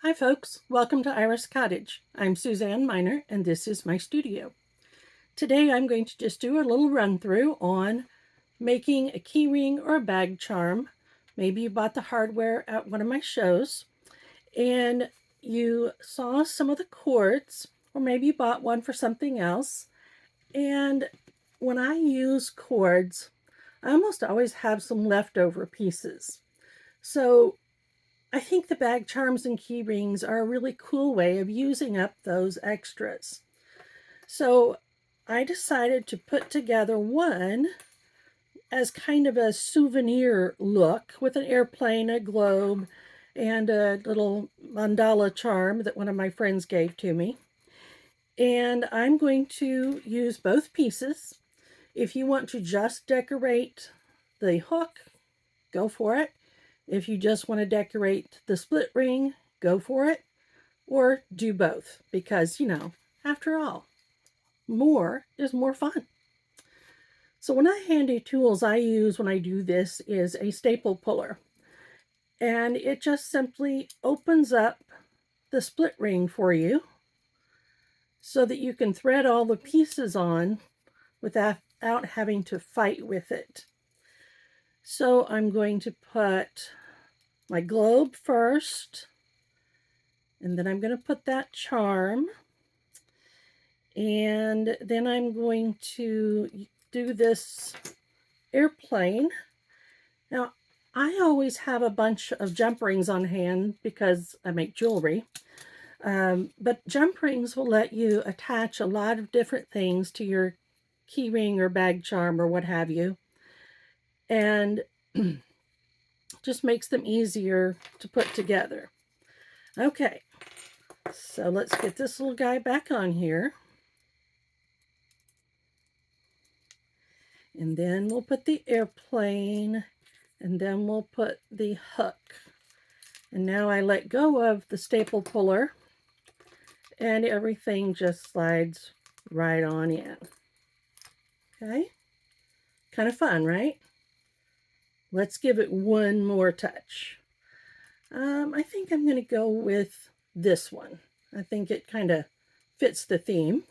Hi folks, welcome to Iris Cottage. I'm Suzanne Miner and this is my studio. Today I'm going to just do a little run through on making a key ring or a bag charm. Maybe you bought the hardware at one of my shows and you saw some of the cords, or maybe you bought one for something else. And when I use cords, I almost always have some leftover pieces. So I think the bag charms and key rings are a really cool way of using up those extras. So I decided to put together one as kind of a souvenir look with an airplane, a globe, and a little mandala charm that one of my friends gave to me. And I'm going to use both pieces. If you want to just decorate the hook, go for it. If you just want to decorate the split ring, go for it, or do both because, after all, more is more fun. So one of the handy tools I use when I do this is a staple puller, and it just simply opens up the split ring for you so that you can thread all the pieces on without having to fight with it. So I'm going to put my globe first, and then I'm going to put that charm, and then I'm going to do this airplane. Now, I always have a bunch of jump rings on hand because I make jewelry, but jump rings will let you attach a lot of different things to your key ring or bag charm or what have you, and just makes them easier to put together. Okay, so let's get this little guy back on here. And then we'll put the airplane, and then we'll put the hook. And now I let go of the staple puller, and everything just slides right on in. Okay? Kind of fun, right? Let's give it one more touch. I think I'm going to go with this one. I think it kind of fits the theme.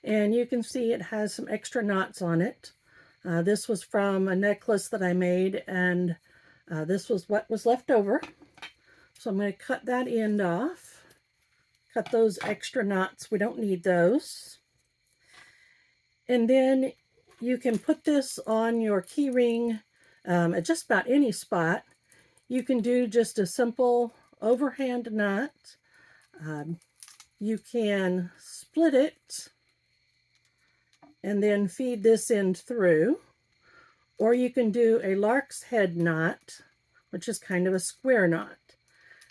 And you can see it has some extra knots on it. This was from a necklace that I made, and this was what was left over. So I'm going to cut that end off. Cut those extra knots. We don't need those. And then you can put this on your key ring at just about any spot. You can do just a simple overhand knot. You can split it and then feed this end through, or you can do a lark's head knot, which is kind of a square knot.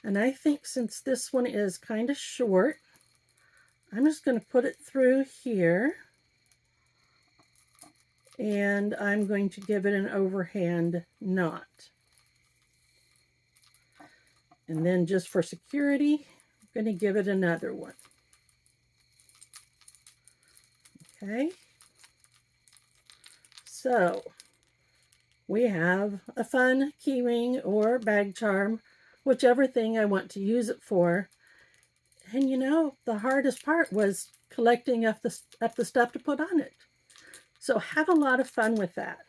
And I think since this one is kind of short, I'm just going to put it through here, and I'm going to give it an overhand knot. And then just for security, I'm going to give it another one. Okay. So we have a fun key ring or bag charm, whichever thing I want to use it for. And the hardest part was collecting up the stuff to put on it. So have a lot of fun with that.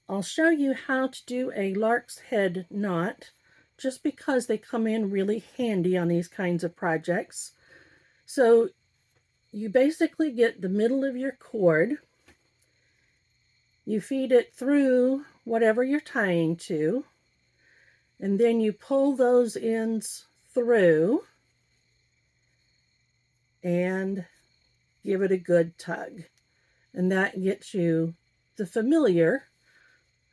I'll show you how to do a lark's head knot, just because they come in really handy on these kinds of projects. So you basically get the middle of your cord, you feed it through whatever you're tying to, and then you pull those ends through and give it a good tug. And that gets you the familiar,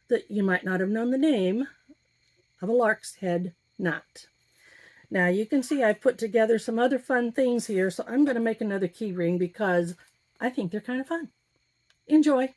that you might not have known the name of, a lark's head knot. Now you can see I put together some other fun things here, so I'm going to make another key ring because I think they're kind of fun. Enjoy!